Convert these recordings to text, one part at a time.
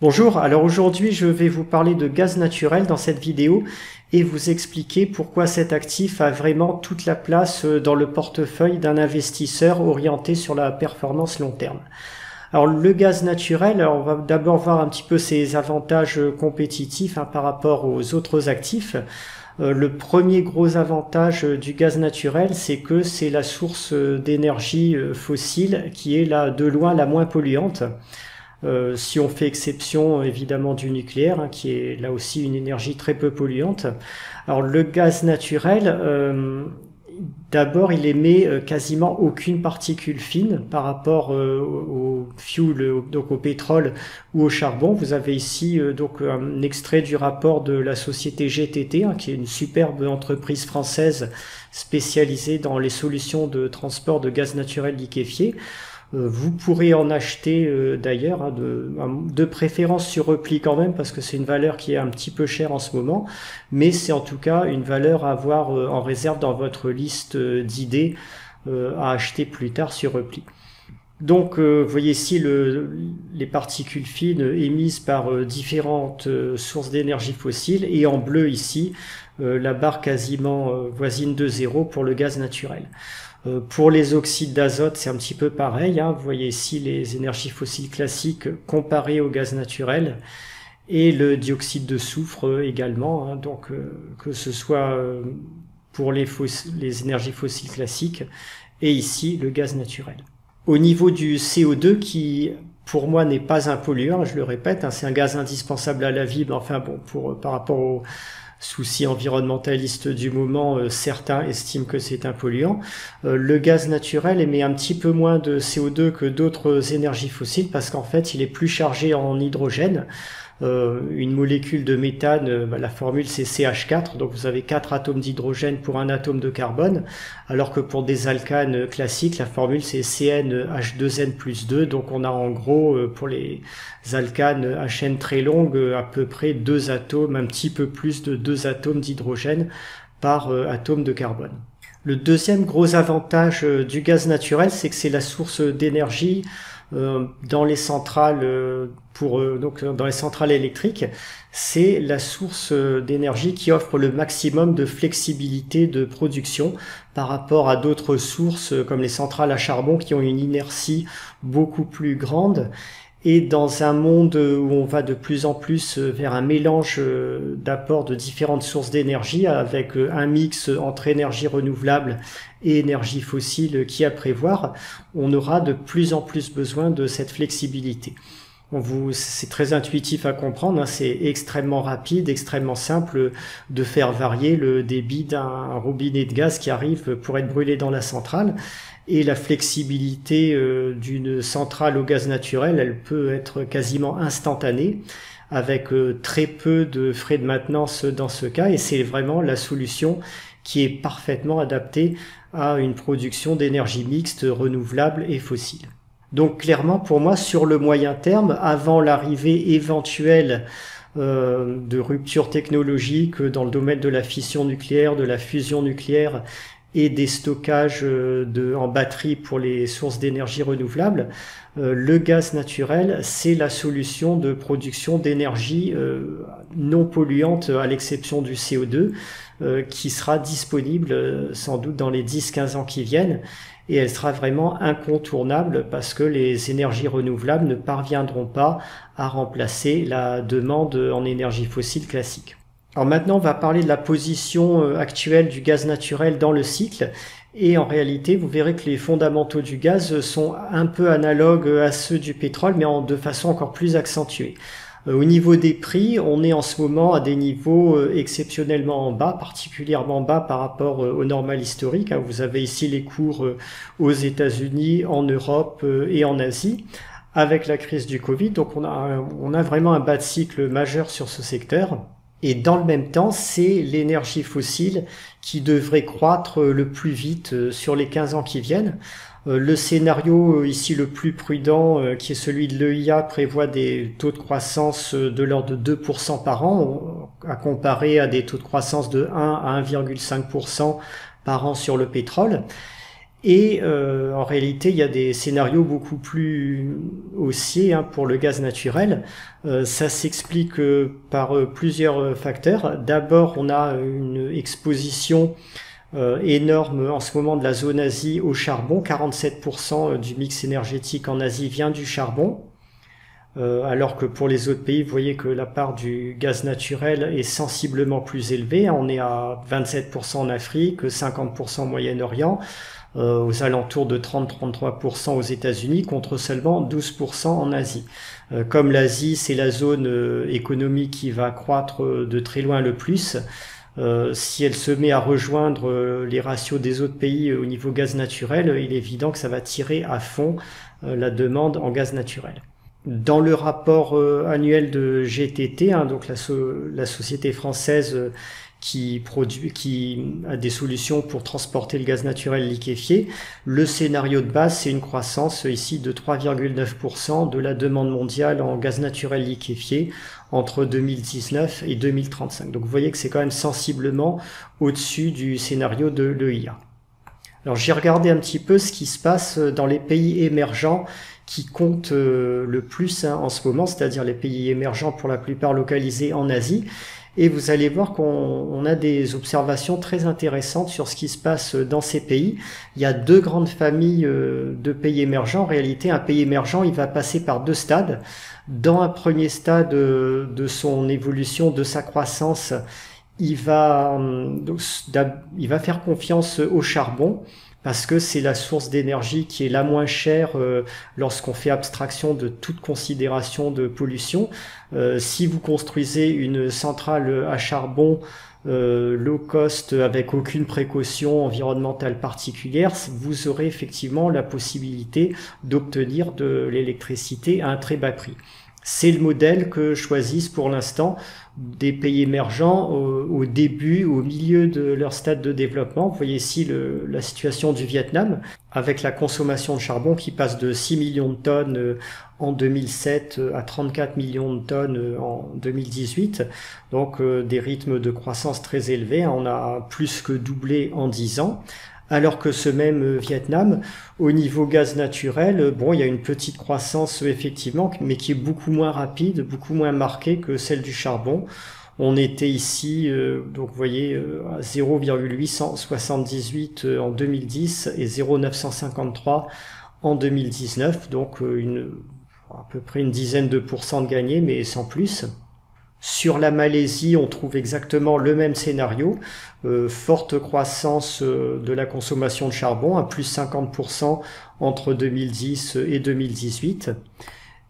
Bonjour, alors aujourd'hui je vais vous parler de gaz naturel dans cette vidéo et vous expliquer pourquoi cet actif a vraiment toute la place dans le portefeuille d'un investisseur orienté sur la performance long terme. Alors le gaz naturel, on va d'abord voir un petit peu ses avantages compétitifs par rapport aux autres actifs. Le premier gros avantage du gaz naturel, c'est que c'est la source d'énergie fossile qui est de loin la moins polluante. Si on fait exception évidemment du nucléaire, qui est là aussi une énergie très peu polluante. Alors le gaz naturel, d'abord il émet quasiment aucune particule fine par rapport au fuel, donc au pétrole ou au charbon. Vous avez ici donc un extrait du rapport de la société GTT, qui est une superbe entreprise française spécialisée dans les solutions de transport de gaz naturel liquéfié. Vous pourrez en acheter d'ailleurs, de préférence sur repli quand même, parce que c'est une valeur qui est un petit peu chère en ce moment, mais c'est en tout cas une valeur à avoir en réserve dans votre liste d'idées à acheter plus tard sur repli. Donc vous voyez ici les particules fines émises par différentes sources d'énergie fossile, et en bleu ici la barre quasiment voisine de zéro pour le gaz naturel. Pour les oxydes d'azote, c'est un petit peu pareil. Vous voyez ici les énergies fossiles classiques comparées au gaz naturel, et le dioxyde de soufre également. Donc que ce soit pour les énergies fossiles classiques et ici le gaz naturel. Au niveau du CO2, qui pour moi n'est pas un polluant, je le répète, c'est un gaz indispensable à la vie, mais enfin bon, par rapport aux soucis environnementalistes du moment, certains estiment que c'est un polluant. Le gaz naturel émet un petit peu moins de CO2 que d'autres énergies fossiles, parce qu'en fait il est plus chargé en hydrogène. Une molécule de méthane, la formule c'est CH4, donc vous avez 4 atomes d'hydrogène pour un atome de carbone, alors que pour des alcanes classiques, la formule c'est CnH2n plus 2, donc on a en gros pour les alcanes HN très longues à peu près 2 atomes, un petit peu plus de 2 atomes d'hydrogène par atome de carbone. Le deuxième gros avantage du gaz naturel, c'est que c'est la source d'énergie dans les centrales dans les centrales électriques. C'est la source d'énergie qui offre le maximum de flexibilité de production par rapport à d'autres sources comme les centrales à charbon qui ont une inertie beaucoup plus grande. Et dans un monde où on va de plus en plus vers un mélange d'apports de différentes sources d'énergie, avec un mix entre énergie renouvelable et énergie fossile qui est à prévoir, on aura de plus en plus besoin de cette flexibilité. C'est très intuitif à comprendre, c'est extrêmement rapide, extrêmement simple de faire varier le débit d'un robinet de gaz qui arrive pour être brûlé dans la centrale. Et la flexibilité d'une centrale au gaz naturel, elle peut être quasiment instantanée, avec très peu de frais de maintenance dans ce cas, et c'est vraiment la solution qui est parfaitement adaptée à une production d'énergie mixte, renouvelable et fossile. Donc clairement pour moi, sur le moyen terme, avant l'arrivée éventuelle de ruptures technologiques dans le domaine de la fission nucléaire, de la fusion nucléaire, et des stockages en batterie pour les sources d'énergie renouvelables, le gaz naturel, c'est la solution de production d'énergie non polluante, à l'exception du CO2, qui sera disponible sans doute dans les 10-15 ans qui viennent, et elle sera vraiment incontournable parce que les énergies renouvelables ne parviendront pas à remplacer la demande en énergie fossile classique. Alors maintenant, on va parler de la position actuelle du gaz naturel dans le cycle. Et en réalité, vous verrez que les fondamentaux du gaz sont un peu analogues à ceux du pétrole, mais de façon encore plus accentuée. Au niveau des prix, on est en ce moment à des niveaux exceptionnellement bas, particulièrement bas par rapport au normal historique. Vous avez ici les cours aux États-Unis, en Europe et en Asie, avec la crise du Covid. Donc on a vraiment un bas de cycle majeur sur ce secteur. Et dans le même temps, c'est l'énergie fossile qui devrait croître le plus vite sur les 15 ans qui viennent. Le scénario ici le plus prudent, qui est celui de l'EIA, prévoit des taux de croissance de l'ordre de 2% par an, à comparer à des taux de croissance de 1 à 1,5% par an sur le pétrole. Et en réalité, il y a des scénarios beaucoup plus haussiers pour le gaz naturel. Ça s'explique par plusieurs facteurs. D'abord, on a une exposition énorme en ce moment de la zone Asie au charbon. 47% du mix énergétique en Asie vient du charbon. Alors que pour les autres pays, vous voyez que la part du gaz naturel est sensiblement plus élevée. On est à 27% en Afrique, 50% au Moyen-Orient, aux alentours de 30-33% aux États-Unis, contre seulement 12% en Asie. Comme l'Asie, c'est la zone économique qui va croître de très loin le plus, si elle se met à rejoindre les ratios des autres pays au niveau gaz naturel, il est évident que ça va tirer à fond la demande en gaz naturel. Dans le rapport annuel de GTT, donc la société française qui a des solutions pour transporter le gaz naturel liquéfié, le scénario de base, c'est une croissance ici de 3,9% de la demande mondiale en gaz naturel liquéfié entre 2019 et 2035. Donc vous voyez que c'est quand même sensiblement au-dessus du scénario de l'EIA. Alors j'ai regardé un petit peu ce qui se passe dans les pays émergents qui comptent le plus en ce moment, c'est-à-dire les pays émergents pour la plupart localisés en Asie. Et vous allez voir qu'on a des observations très intéressantes sur ce qui se passe dans ces pays. Il y a deux grandes familles de pays émergents. En réalité, un pays émergent, il va passer par deux stades. Dans un premier stade de son évolution, de sa croissance, il va faire confiance au charbon, parce que c'est la source d'énergie qui est la moins chère lorsqu'on fait abstraction de toute considération de pollution. Si vous construisez une centrale à charbon low cost avec aucune précaution environnementale particulière, vous aurez effectivement la possibilité d'obtenir de l'électricité à un très bas prix. C'est le modèle que choisissent pour l'instant des pays émergents au début, au milieu de leur stade de développement. Vous voyez ici la situation du Vietnam, avec la consommation de charbon qui passe de 6 millions de tonnes en 2007 à 34 millions de tonnes en 2018. Donc des rythmes de croissance très élevés. On a plus que doublé en 10 ans. Alors que ce même Vietnam, au niveau gaz naturel, bon, il y a une petite croissance effectivement, mais qui est beaucoup moins rapide, beaucoup moins marquée que celle du charbon. On était ici, donc vous voyez, à 0,878 en 2010 et 0,953 en 2019, donc à peu près une dizaine de pourcents de gagnés, mais sans plus. Sur la Malaisie, on trouve exactement le même scénario, forte croissance de la consommation de charbon, à plus 50% entre 2010 et 2018,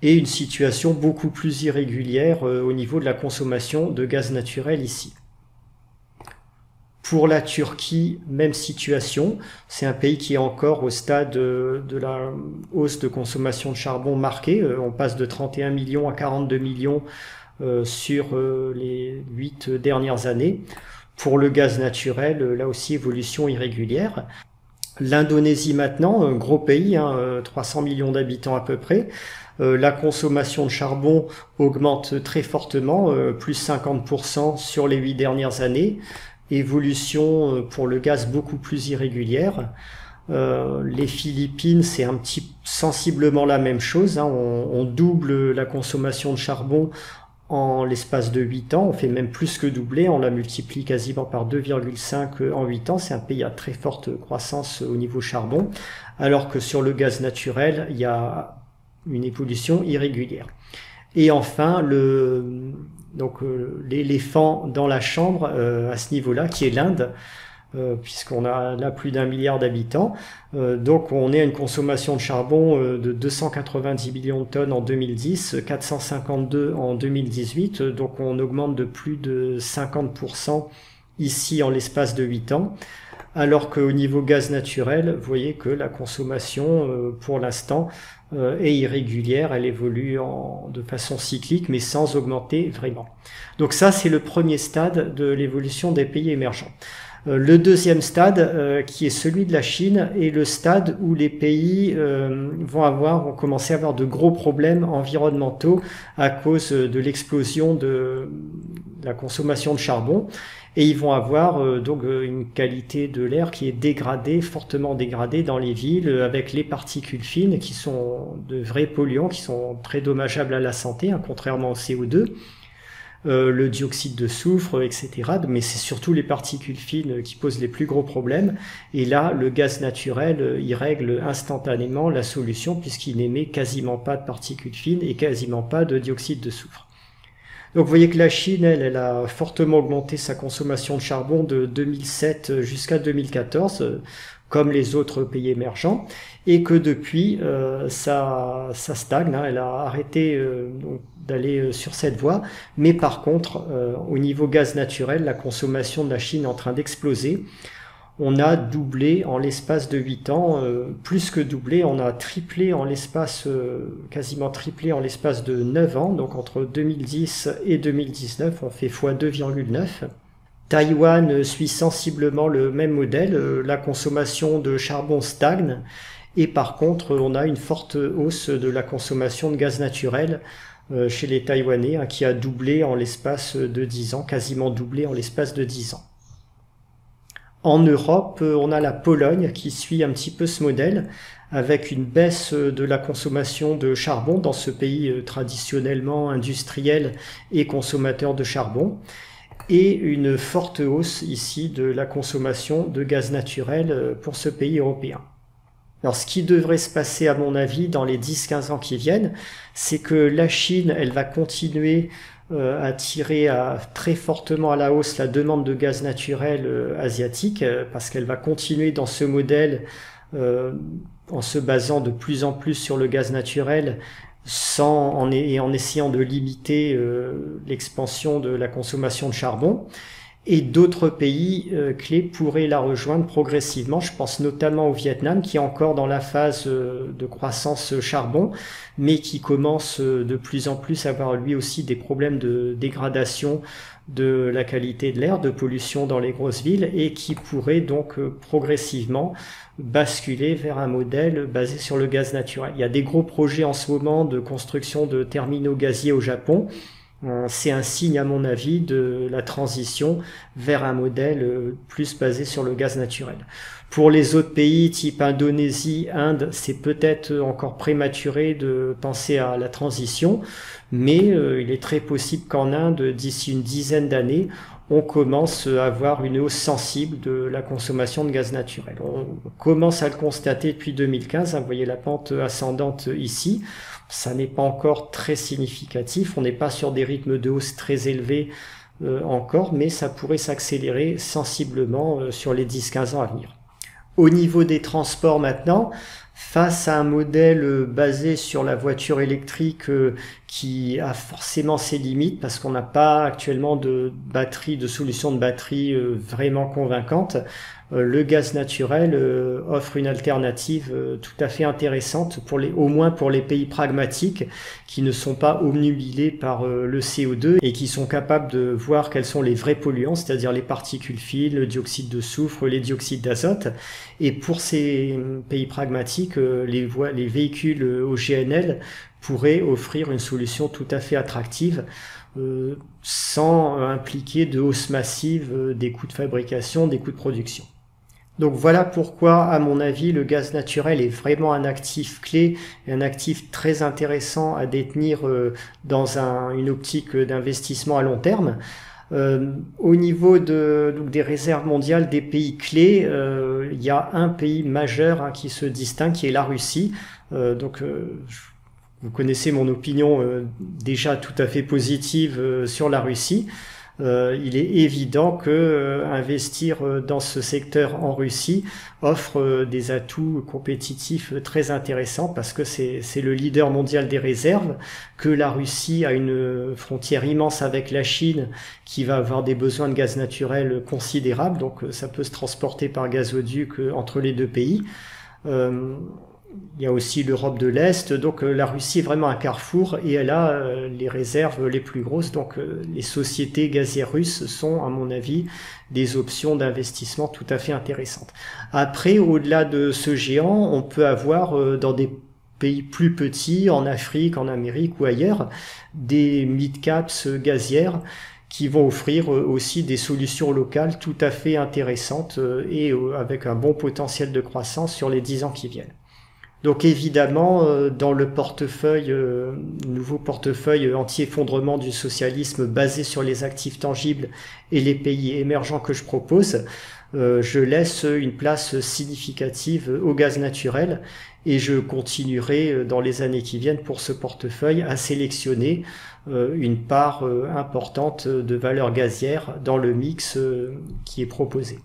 et une situation beaucoup plus irrégulière au niveau de la consommation de gaz naturel ici. Pour la Turquie, même situation, c'est un pays qui est encore au stade de la hausse de consommation de charbon marquée, on passe de 31 millions à 42 millions sur les 8 dernières années. Pour le gaz naturel, là aussi évolution irrégulière. L'Indonésie maintenant, un gros pays, 300 millions d'habitants à peu près. La consommation de charbon augmente très fortement, plus 50% sur les 8 dernières années. Évolution pour le gaz beaucoup plus irrégulière. Les Philippines, c'est sensiblement la même chose. On double la consommation de charbon en l'espace de 8 ans, on fait même plus que doubler, on la multiplie quasiment par 2,5 en 8 ans, c'est un pays à très forte croissance au niveau charbon, alors que sur le gaz naturel, il y a une évolution irrégulière. Et enfin, l'éléphant dans la chambre à ce niveau-là, qui est l'Inde, puisqu'on a là plus d'1 milliard d'habitants. Donc on est à une consommation de charbon de 290 millions de tonnes en 2010, 452 en 2018, donc on augmente de plus de 50% ici en l'espace de 8 ans, alors qu'au niveau gaz naturel, vous voyez que la consommation pour l'instant est irrégulière, elle évolue de façon cyclique mais sans augmenter vraiment. Donc ça c'est le premier stade de l'évolution des pays émergents. Le deuxième stade, qui est celui de la Chine, est le stade où les pays vont commencer à avoir de gros problèmes environnementaux à cause de l'explosion de la consommation de charbon. et ils vont avoir donc une qualité de l'air qui est dégradée, fortement dégradée dans les villes, avec les particules fines qui sont de vrais polluants, qui sont très dommageables à la santé, hein, contrairement au CO2. Le dioxyde de soufre, etc. Mais c'est surtout les particules fines qui posent les plus gros problèmes. Et là, le gaz naturel, il règle instantanément la solution puisqu'il n'émet quasiment pas de particules fines et quasiment pas de dioxyde de soufre. Donc vous voyez que la Chine, elle a fortement augmenté sa consommation de charbon de 2007 jusqu'à 2014, comme les autres pays émergents, et que depuis, ça stagne, hein, elle a arrêté d'aller sur cette voie, mais par contre, au niveau gaz naturel, la consommation de la Chine est en train d'exploser. On a doublé en l'espace de 8 ans, plus que doublé, on a triplé en l'espace, quasiment triplé en l'espace de 9 ans, donc entre 2010 et 2019, on fait x2,9. Taïwan suit sensiblement le même modèle, la consommation de charbon stagne, et par contre on a une forte hausse de la consommation de gaz naturel chez les Taïwanais, hein, qui a doublé en l'espace de 10 ans, quasiment doublé en l'espace de 10 ans. En Europe, on a la Pologne qui suit un petit peu ce modèle, avec une baisse de la consommation de charbon dans ce pays traditionnellement industriel et consommateur de charbon, et une forte hausse ici de la consommation de gaz naturel pour ce pays européen. Alors ce qui devrait se passer à mon avis dans les 10-15 ans qui viennent, c'est que la Chine, elle va continuer à tirer très fortement à la hausse la demande de gaz naturel asiatique, parce qu'elle va continuer dans ce modèle en se basant de plus en plus sur le gaz naturel en essayant de limiter l'expansion de la consommation de charbon. Et d'autres pays clés pourraient la rejoindre progressivement. Je pense notamment au Vietnam, qui est encore dans la phase de croissance charbon, mais qui commence de plus en plus à avoir lui aussi des problèmes de dégradation de la qualité de l'air, de pollution dans les grosses villes, et qui pourrait donc progressivement basculer vers un modèle basé sur le gaz naturel. Il y a des gros projets en ce moment de construction de terminaux gaziers au Japon. C'est un signe, à mon avis, de la transition vers un modèle plus basé sur le gaz naturel. Pour les autres pays, type Indonésie, Inde, c'est peut-être encore prématuré de penser à la transition, mais il est très possible qu'en Inde, d'ici une dizaine d'années, on commence à avoir une hausse sensible de la consommation de gaz naturel. On commence à le constater depuis 2015, hein, vous voyez la pente ascendante ici. Ça n'est pas encore très significatif, on n'est pas sur des rythmes de hausse très élevés encore, mais ça pourrait s'accélérer sensiblement sur les 10-15 ans à venir. Au niveau des transports maintenant, face à un modèle basé sur la voiture électrique qui a forcément ses limites parce qu'on n'a pas actuellement de solution de batterie vraiment convaincante, le gaz naturel offre une alternative tout à fait intéressante au moins pour les pays pragmatiques qui ne sont pas obnubilés par le CO2 et qui sont capables de voir quels sont les vrais polluants, c'est-à-dire les particules fines, le dioxyde de soufre, les dioxydes d'azote. Et pour ces pays pragmatiques, les véhicules au GNL pourraient offrir une solution tout à fait attractive sans impliquer de hausse massive des coûts de fabrication, des coûts de production. Donc voilà pourquoi, à mon avis, le gaz naturel est vraiment un actif clé, un actif très intéressant à détenir dans une optique d'investissement à long terme. Au niveau des réserves mondiales des pays clés, il y a un pays majeur qui se distingue, qui est la Russie. Vous connaissez mon opinion déjà tout à fait positive sur la Russie. Il est évident que investir dans ce secteur en Russie offre des atouts compétitifs très intéressants parce que c'est le leader mondial des réserves, que la Russie a une frontière immense avec la Chine qui va avoir des besoins de gaz naturel considérables, donc ça peut se transporter par gazoduc entre les deux pays. Il y a aussi l'Europe de l'Est, donc la Russie est vraiment un carrefour et elle a les réserves les plus grosses, donc les sociétés gazières russes sont, à mon avis, des options d'investissement tout à fait intéressantes. Après, au-delà de ce géant, on peut avoir dans des pays plus petits, en Afrique, en Amérique ou ailleurs, des mid-caps gazières qui vont offrir aussi des solutions locales tout à fait intéressantes et avec un bon potentiel de croissance sur les 10 ans qui viennent. Donc évidemment, dans le portefeuille, nouveau portefeuille anti-effondrement du socialisme basé sur les actifs tangibles et les pays émergents que je propose, je laisse une place significative au gaz naturel et je continuerai dans les années qui viennent pour ce portefeuille à sélectionner une part importante de valeurs gazières dans le mix qui est proposé.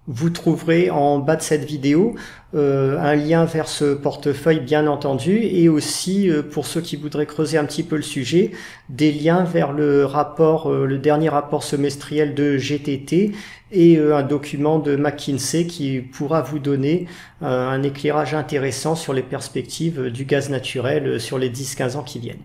Vous trouverez en bas de cette vidéo un lien vers ce portefeuille bien entendu et aussi pour ceux qui voudraient creuser un petit peu le sujet, des liens vers le rapport, le dernier rapport semestriel de GTT et un document de McKinsey qui pourra vous donner un éclairage intéressant sur les perspectives du gaz naturel sur les 10-15 ans qui viennent.